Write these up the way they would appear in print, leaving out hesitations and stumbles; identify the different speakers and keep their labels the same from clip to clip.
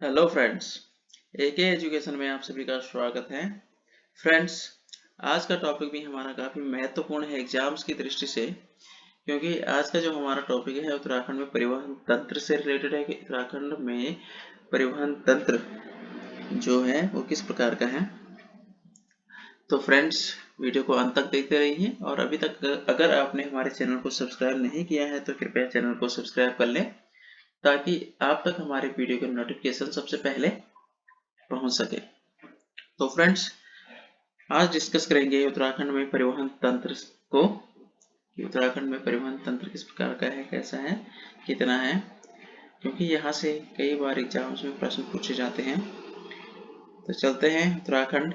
Speaker 1: Hello friends, एके education में आप सभी का स्वागत है। फ्रेंड्स, आज का टॉपिक भी हमारा काफ़ी महत्वपूर्ण है एग्जाम्स की दृष्टि से, क्योंकि आज का जो हमारा टॉपिक है उत्तराखंड में परिवहन तंत्र से रिलेटेड है कि उत्तराखंड में परिवहन तंत्र जो है वो किस प्रकार का है। तो फ्रेंड्स, वीडियो को अंत तक देखते रहिए और अभी तक अगर आपने हमारे चैनल को सब्सक्राइब नहीं किया है तो कृपया चैनल को सब्सक्राइब कर लें, ताकि आप तक हमारे वीडियो के नोटिफिकेशन सबसे पहले पहुंच सके। तो फ्रेंड्स, आज डिस्कस करेंगे उत्तराखंड में परिवहन तंत्र को, कि उत्तराखंड में परिवहन तंत्र किस प्रकार का है, कैसा है, कितना है, क्योंकि यहाँ से कई बार एग्जाम्स में प्रश्न पूछे जाते हैं। तो चलते हैं उत्तराखंड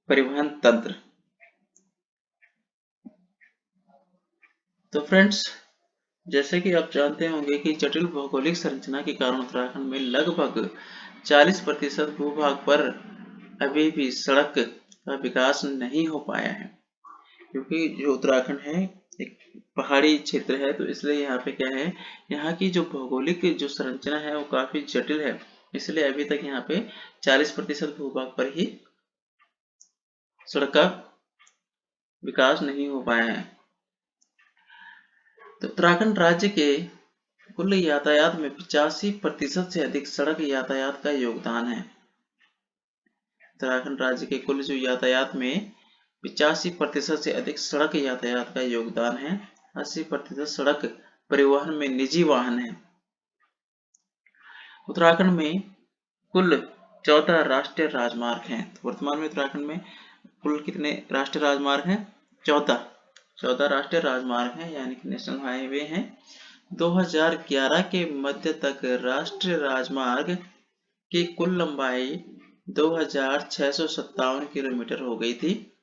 Speaker 1: परिवहन तंत्र। तो फ्रेंड्स, जैसे कि आप जानते होंगे कि जटिल भौगोलिक संरचना के कारण उत्तराखंड में लगभग 40% भूभाग पर अभी भी सड़क का विकास नहीं हो पाया है, क्योंकि जो उत्तराखंड है एक पहाड़ी क्षेत्र है, तो इसलिए यहाँ पे क्या है, यहाँ की जो भौगोलिक जो संरचना है वो काफी जटिल है। इसलिए अभी तक यहाँ पे 40% भूभाग पर ही सड़क का विकास नहीं हो पाया है। तो उत्तराखंड राज्य के कुल यातायात में 85% से अधिक सड़क यातायात का योगदान है। उत्तराखंड राज्य के कुल जो यातायात में 85% से अधिक सड़क यातायात का योगदान है। 80% सड़क परिवहन में निजी वाहन है। उत्तराखंड में कुल 14 राष्ट्रीय राजमार्ग हैं। तो वर्तमान में उत्तराखंड में कुल कितने राष्ट्रीय राजमार्ग हैं? 14 राष्ट्रीय राजमार्ग हैं, यानी कि नेशनल हाईवे हैं। 2011 के मध्य तक राष्ट्रीय राजमार्ग की कुल लंबाई 2657 किलोमीटर हो गई थी।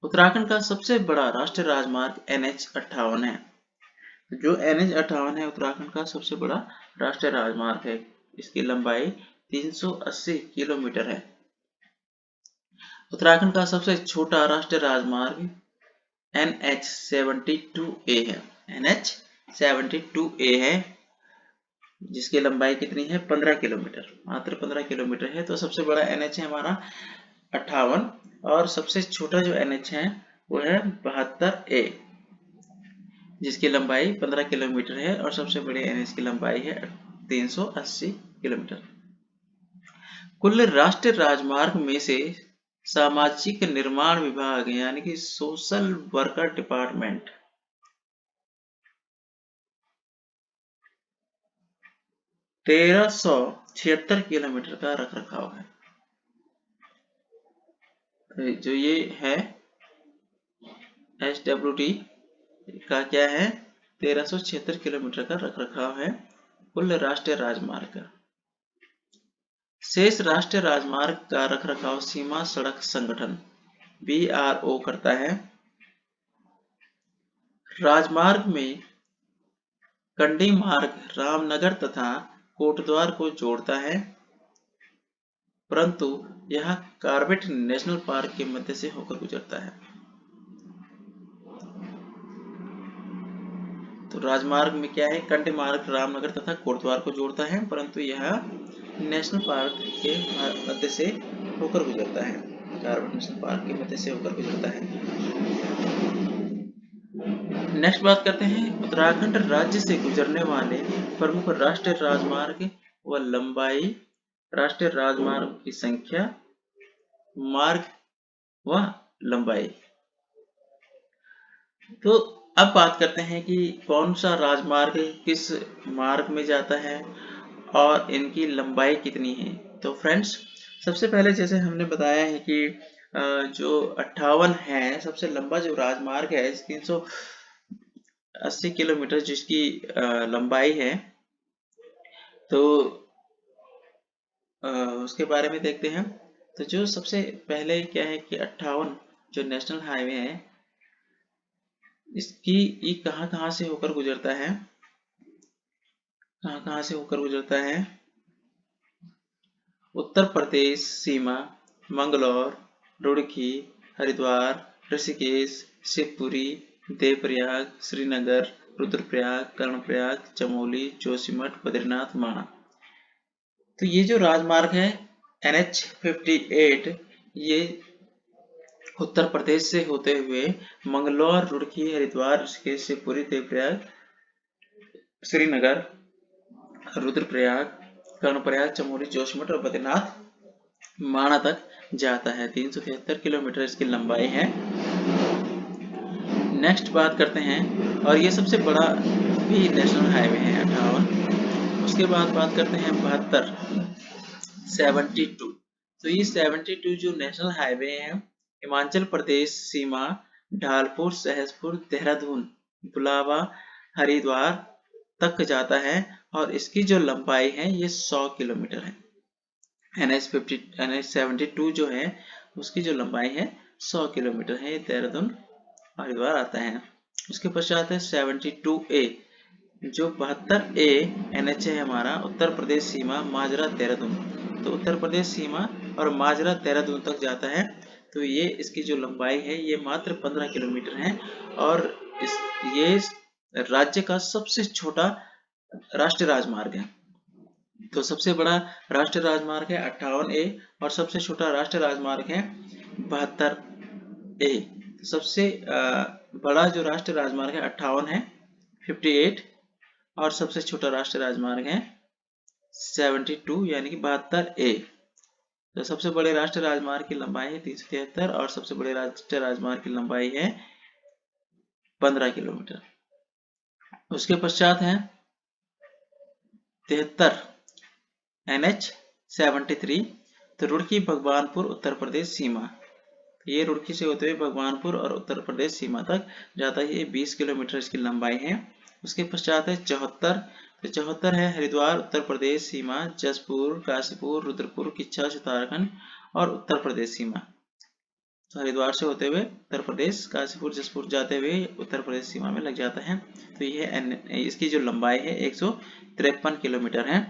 Speaker 1: उत्तराखंड का सबसे बड़ा राष्ट्रीय राजमार्ग NH58 है। जो NH58 है उत्तराखंड का सबसे बड़ा राष्ट्रीय राजमार्ग है। इसकी लंबाई 380 किलोमीटर है। उत्तराखंड का सबसे छोटा राष्ट्रीय राजमार्ग NH72A है। NH72A है, जिसकी लंबाई कितनी है? 15 किलोमीटर, मात्र 15 किलोमीटर है। तो सबसे बड़ा NH है हमारा 58, और सबसे छोटा जो NH है वो है 72A, जिसकी लंबाई 15 किलोमीटर है, और सबसे बड़े NH की लंबाई है 380 किलोमीटर। कुल राष्ट्रीय राजमार्ग में से सामाजिक निर्माण विभाग यानी कि सोशल वर्कर डिपार्टमेंट 1376 किलोमीटर का रख रखाव है। जो ये है HWD का क्या है? 1376 किलोमीटर का रख रखाव है कुल राष्ट्रीय राजमार्ग का। शेष राष्ट्रीय राजमार्ग का रख रखाव सीमा सड़क संगठन BRO करता है। राजमार्ग में कंडी मार्ग रामनगर तथा कोटद्वार को जोड़ता है, परंतु यह कॉर्बेट नेशनल पार्क के मध्य से होकर गुजरता है। तो राजमार्ग में क्या है? कंडी मार्ग रामनगर तथा कोटद्वार को जोड़ता है, परंतु यह नेशनल पार्क के मध्य से होकर गुजरता है। कॉर्बेट नेशनल पार्क के मध्य से होकर गुजरता है। नेक्स्ट बात करते हैं उत्तराखंड राज्य से गुजरने वाले प्रमुख राष्ट्रीय राजमार्ग व लंबाई, राष्ट्रीय राजमार्ग की संख्या, मार्ग व लंबाई। तो अब बात करते हैं कि कौन सा राजमार्ग किस मार्ग में जाता है और इनकी लंबाई कितनी है। तो फ्रेंड्स, सबसे पहले जैसे हमने बताया है कि जो 58 है सबसे लंबा जो राजमार्ग है, 380 किलोमीटर जिसकी लंबाई है। तो उसके बारे में देखते हैं। तो जो सबसे पहले क्या है कि 58 जो नेशनल हाईवे है, इसकी ये कहाँ से होकर गुजरता है? कहाँ से होकर गुजरता है? उत्तर प्रदेश सीमा, मंगलौर, रुड़की, हरिद्वार, ऋषिकेश, शिवपुरी, देवप्रयाग, श्रीनगर, रुद्रप्रयाग, कर्णप्रयाग, चमोली, जोशीमठ, बद्रीनाथ, माना। तो ये जो राजमार्ग है NH58, ये उत्तर प्रदेश से होते हुए मंगलौर, रुड़की, हरिद्वार, ऋषिकेश, शिवपुरी, देवप्रयाग, श्रीनगर, रुद्रप्रयाग, कर्णप्रयाग, चमोली, जोशीमठ और बद्रीनाथ माणा तक जाता है। 373 किलोमीटर इसकी लंबाई है। नेक्स्ट बात करते हैं, और ये सबसे बड़ा भी नेशनल हाईवे है 58। उसके बाद बात करते हैं 72, 72। तो ये 72 जो नेशनल हाईवे है हिमाचल प्रदेश सीमा ढालपुर, सहसपुर, देहरादून, बुलावा, हरिद्वार तक जाता है और इसकी जो लंबाई है ये 100 किलोमीटर है। NH72 जो है उसकी जो लंबाई है 100 किलोमीटर है। ये देहरादून हरिद्वार आता है। उसके पश्चात है 72A, जो 72A NH है हमारा उत्तर प्रदेश सीमा माजरा देहरादून। तो उत्तर प्रदेश सीमा और माजरा देहरादून तक जाता है। तो ये इसकी जो लंबाई है ये मात्र 15 किलोमीटर है और ये राज्य का सबसे छोटा राष्ट्रीय राजमार्ग है। तो सबसे बड़ा राष्ट्रीय राजमार्ग है 58A और सबसे छोटा राष्ट्रीय राजमार्ग है 72A। सबसे बड़ा जो राष्ट्रीय राजमार्ग है 58 है, 58, और सबसे छोटा राष्ट्रीय राजमार्ग है 72 यानी कि 72A। तो सबसे बड़े राष्ट्रीय राजमार्ग की लंबाई है 373 और सबसे बड़े राष्ट्रीय राजमार्ग की लंबाई है 15 किलोमीटर। उसके पश्चात है 73 NH73, तो रुड़की भगवानपुर उत्तर प्रदेश सीमा। ये रुड़की से होते हुए भगवानपुर और उत्तर प्रदेश सीमा तक जाता है। ये 20 किलोमीटर इसकी लंबाई है। उसके पश्चात है 74, तो 74 है हरिद्वार उत्तर प्रदेश सीमा, जसपुर, काशीपुर, रुद्रपुर, किच्छा, उत्तराखंड और उत्तर प्रदेश सीमा। तो हरिद्वार से होते हुए उत्तर प्रदेश, काशीपुर, जसपुर जाते हुए उत्तर प्रदेश सीमा में लग जाता है। तो ये इसकी जो लंबाई है 153 किलोमीटर है।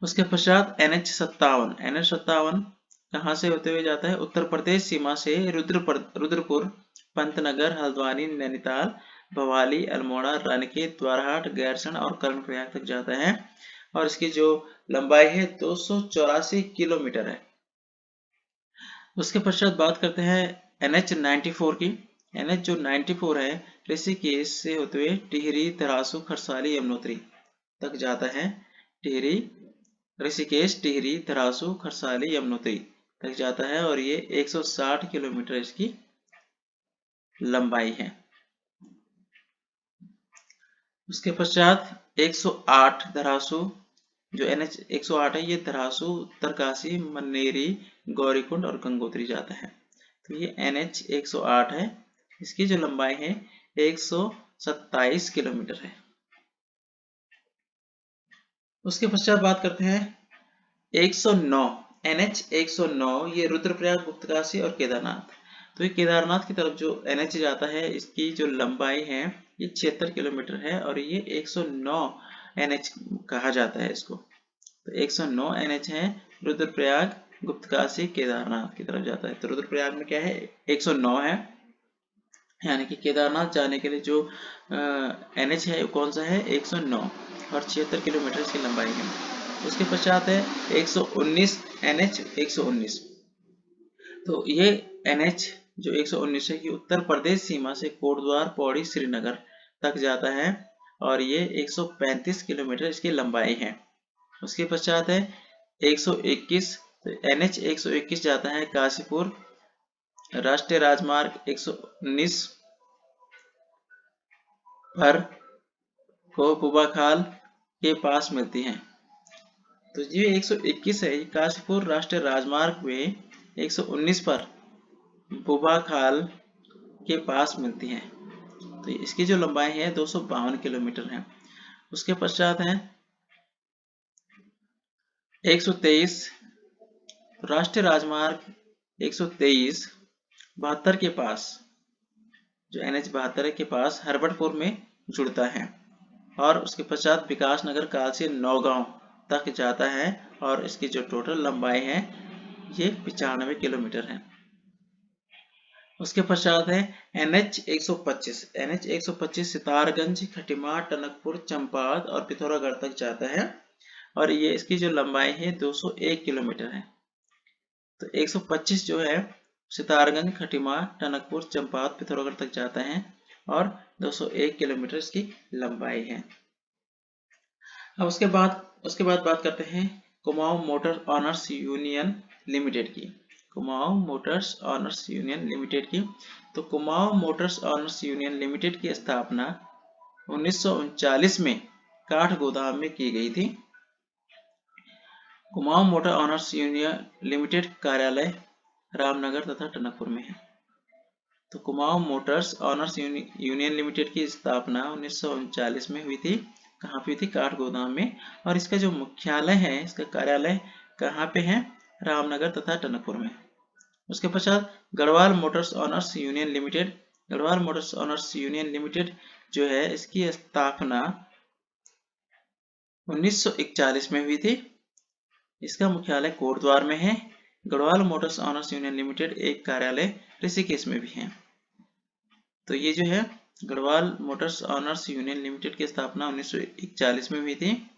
Speaker 1: उसके पश्चात NH57 कहाँ से होते हुए जाता है? उत्तर प्रदेश सीमा से रुद्रपुर, पंतनगर, हल्द्वानी, नैनीताल, भवाली, अल्मोड़ा, रानीखेत, द्वारहाट, गैरसैंण और कर्णप्रयाग तक जाता है और इसकी जो लंबाई है 284 किलोमीटर है। उसके पश्चात बात करते हैं NH94 की। NH जो 94 है ऋषिकेश से होते हुए टिहरी, तरासू, खरसाली, यमुनोत्री तक जाता है। टिहरी, ऋषिकेश, टिहरी, तरासू, खरसाली, यमुनोत्री तक जाता है और ये 160 किलोमीटर इसकी लंबाई है। उसके पश्चात 108 धरासू, जो NH 108 है ये धरासू, उत्तरकाशी, मन्नेरी, गौरीकुंड और गंगोत्री जाता है। तो ये NH 108 है, इसकी जो लंबाई है 127 किलोमीटर है। उसके पश्चात बात करते हैं 109 NH 109, ये रुद्रप्रयाग, गुप्तकाशी और केदारनाथ। तो ये केदारनाथ की तरफ जो NH जाता है इसकी जो लंबाई है ये 76 किलोमीटर है और ये 109 NH कहा जाता है इसको। तो 109 NH है रुद्रप्रयाग, गुप्तकाशी, केदारनाथ की तरफ जाता है। तो रुद्रप्रयाग में क्या है 109 है, यानी कि केदारनाथ जाने के लिए जो NH है कौन सा है 109 और 76 किलोमीटर इसकी लंबाई है। उसके पश्चात है 119 NH 119। तो ये NH जो 119 है कि उत्तर प्रदेश सीमा से कोटद्वार, पौड़ी, श्रीनगर तक जाता है और ये 135 किलोमीटर इसकी लंबाई है। उसके पश्चात है 121, तो NH 121 जाता है काशीपुर, राष्ट्रीय राजमार्ग 119 पर को बुबाखाल के पास मिलती है। तो ये 121 है, काशीपुर राष्ट्रीय राजमार्ग में 119 पर बुबाखाल के पास मिलती है। तो इसकी जो लंबाई है 252 किलोमीटर है। उसके पश्चात है 123, राष्ट्रीय राजमार्ग 123 72 के पास, जो NH 72 के पास हरबटपुर में जुड़ता है और उसके पश्चात विकास नगर काल से नौगांव तक जाता है और इसकी जो टोटल लंबाई है ये 95 किलोमीटर है। उसके पश्चात है NH 125, NH 125 सितारगंज, खटीमा, टनकपुर, चंपावत और पिथौरागढ़ तक जाता है और ये इसकी जो लंबाई है 201 किलोमीटर है। तो 125 जो है सितारगंज, खटीमा, टनकपुर, चंपावत, पिथौरागढ़ तक जाता है और 201 किलोमीटर इसकी लंबाई है। अब उसके बाद बात करते हैं Kumaon motor owners union limited की। Kumaon motors owners union limited की। तो Kumaon motors owners union limited की स्थापना 1939 में काठगोदाम में की गई थी। Kumaon motor owners union limited कार्यालय रामनगर तथा टनकपुर में है। तो Kumaon motors owners union limited की स्थापना 1939 में हुई थी। कहाँ पे थी? काठगोदाम में। और इसका जो मुख्यालय है, इसका कार्यालय कहाँ पे है? रामनगर तथा टनकपुर में। उसके पश्चात Garhwal Motors owners union limited. Garhwal Motors owners union limited जो है इसकी स्थापना 1941 में हुई थी। इसका मुख्यालय कोटद्वार में है। Garhwal Motors owners union limited एक कार्यालय ऋषिकेश में भी है। तो ये जो है Garhwal Motors owners union limited की स्थापना 1941 में हुई थी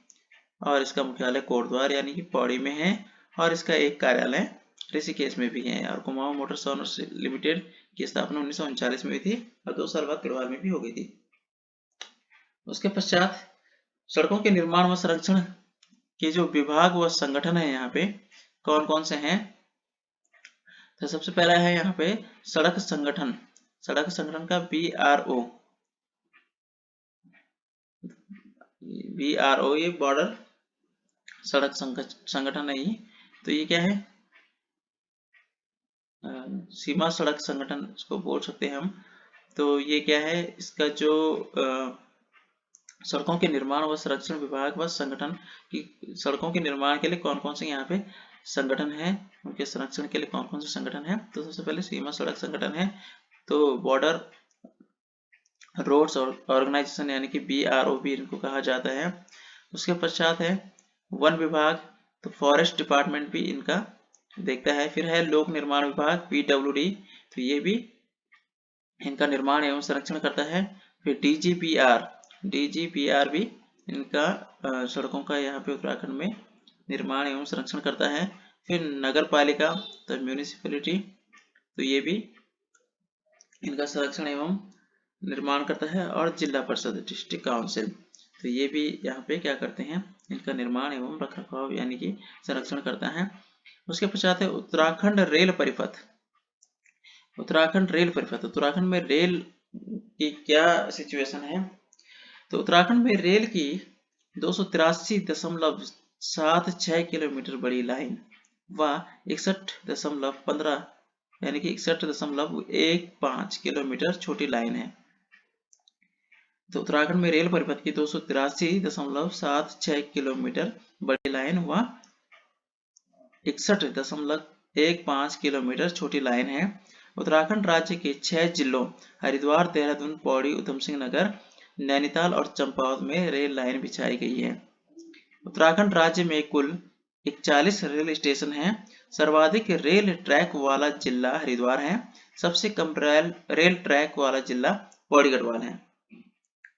Speaker 1: और इसका मुख्यालय कोटद्वार यानी कि पौड़ी में है और इसका एक कार्यालय ऋषिकेश में भी है। और कुमाऊं मोटर्स ऑनर्स लिमिटेड की स्थापना 1939 में हुई थी और 2 साल बाद गढ़वाल में भी हो गई थी। उसके पश्चात सड़कों के निर्माण व संरक्षण के जो विभाग व संगठन है यहाँ पे कौन कौन से हैं? तो सबसे पहला है यहाँ पे सड़क संगठन। सड़क संगठन का BRO ये बॉर्डर सड़क संगठन है ये। तो ये क्या है? सीमा सड़क संगठन इसको बोल सकते हैं हम। तो ये क्या है? इसका जो सड़कों के निर्माण व संरक्षण विभाग व संगठन की सड़कों के निर्माण के लिए कौन कौन से यहाँ पे संगठन है, उनके संरक्षण के लिए कौन कौन से संगठन है? तो सबसे पहले सीमा सड़क संगठन है। तो बॉर्डर रोड्स ऑर्गेनाइजेशन यानी कि BRO भी इनको कहा जाता है। उसके पश्चात है वन विभाग। तो फॉरेस्ट डिपार्टमेंट भी इनका देखता है। फिर है लोक निर्माण विभाग PWD। तो ये भी इनका निर्माण एवं संरक्षण करता है। फिर DGPR भी इनका सड़कों का यहाँ पे उत्तराखंड में निर्माण एवं संरक्षण करता है। फिर नगर पालिका तो म्यूनिसिपैलिटी, तो ये भी इनका संरक्षण एवं निर्माण करता है। और जिला परिषद डिस्ट्रिक्ट काउंसिल, तो ये भी यहाँ पे क्या करते हैं? इनका निर्माण एवं रखरखाव यानी कि संरक्षण करता है। उसके पश्चात है उत्तराखंड रेल परिपथ। उत्तराखंड रेल परिपथ, उत्तराखंड में रेल की क्या सिचुएशन है? तो उत्तराखंड में रेल की 283.76 किलोमीटर बड़ी लाइन व 61.15 यानी कि 61.15 किलोमीटर छोटी लाइन है। तो उत्तराखंड में रेल परिपथ की 283.76 किलोमीटर बड़ी लाइन व 61.15 किलोमीटर छोटी लाइन है। उत्तराखंड राज्य के 6 जिलों हरिद्वार, देहरादून, पौड़ी, उधम सिंह नगर, नैनीताल और चंपावत में रेल लाइन बिछाई गई है। उत्तराखंड राज्य में कुल 41 रेल स्टेशन हैं। सर्वाधिक रेल ट्रैक वाला जिला हरिद्वार है। सबसे कम रेल ट्रैक वाला जिला पौड़ी गढ़वाल है।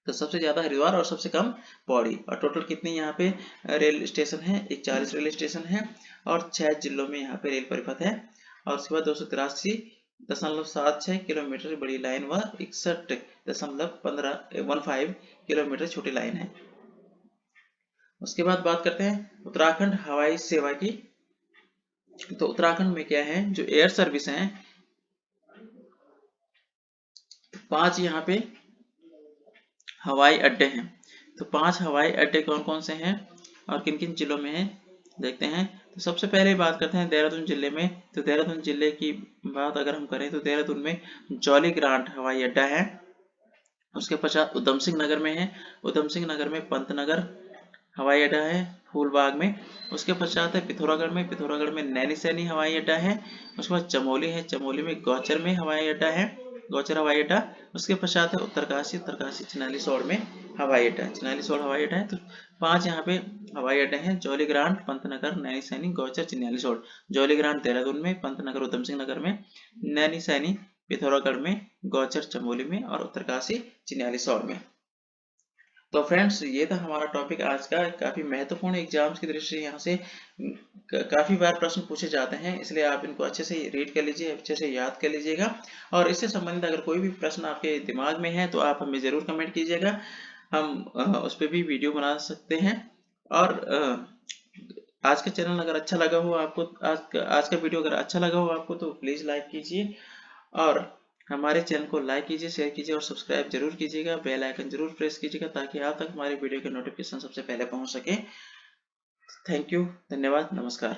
Speaker 1: तो सबसे ज्यादा हरिद्वार और सबसे कम पौड़ी। और टोटल कितने यहाँ पे रेल स्टेशन है? 41 रेल स्टेशन है और 6 जिलों में यहाँ पे रेल परिपथ है। और उसके बाद 283.76 किलोमीटर बड़ी लाइन व 61.15 किलोमीटर छोटी लाइन है। उसके बाद बात करते हैं उत्तराखंड हवाई सेवा की। तो उत्तराखंड में क्या है? जो एयर सर्विस है 5 यहाँ पे हवाई अड्डे हैं। तो 5 हवाई अड्डे कौन कौन से हैं और किन किन जिलों में हैं देखते हैं। तो सबसे पहले बात करते हैं देहरादून जिले में। तो देहरादून जिले की बात अगर हम करें तो देहरादून में जौलीग्रांट हवाई अड्डा है। उसके पश्चात उधम सिंह नगर में है। उधम सिंह नगर में पंतनगर हवाई अड्डा है फूलबाग में। उसके पश्चात है पिथौरागढ़ में नैनीसैनी हवाई अड्डा है। उसके बाद चमोली है, चमोली में गौचर में हवाई अड्डा है, गौचर हवाई अड्डा। उसके पश्चात है उत्तरकाशी चिन्हालीसौड़ में हवाई अड्डा, चिन्हालीसौड़ हवाई अड्डा है। तो 5 यहाँ पे हवाई अड्डे हैं, जौलीग्रांट, पंतनगर, नैनीसैनी, गौचर, चिन्हालीसौड़। जौलीग्रांट देहरादून में, पंतनगर उधम सिंह नगर में, नैनीसैनी पिथौरागढ़ में, गौचर चमोली में और उत्तरकाशी चिन्हालीसौड़ में। तो फ्रेंड्स ये था हमारा टॉपिक आज का। काफी महत्वपूर्ण एग्जाम्स की दृष्टि से यहाँ से काफी बार प्रश्न पूछे जाते हैं, इसलिए आप इनको अच्छे से रीड कर लीजिए, अच्छे से याद कर लीजिएगा। और इससे संबंधित अगर कोई भी प्रश्न आपके दिमाग में है तो आप हमें जरूर कमेंट कीजिएगा, हम उस पर भी वीडियो बना सकते हैं। और आज का चैनल अगर अच्छा लगा हो आपको, आज का वीडियो अगर अच्छा लगा हो आपको तो प्लीज लाइक कीजिए, और हमारे चैनल को लाइक कीजिए, शेयर कीजिए और सब्सक्राइब जरूर कीजिएगा। बेल आइकन जरूर प्रेस कीजिएगा ताकि आप तक हमारे वीडियो के नोटिफिकेशन सबसे पहले पहुंच सके। थैंक यू, धन्यवाद, नमस्कार।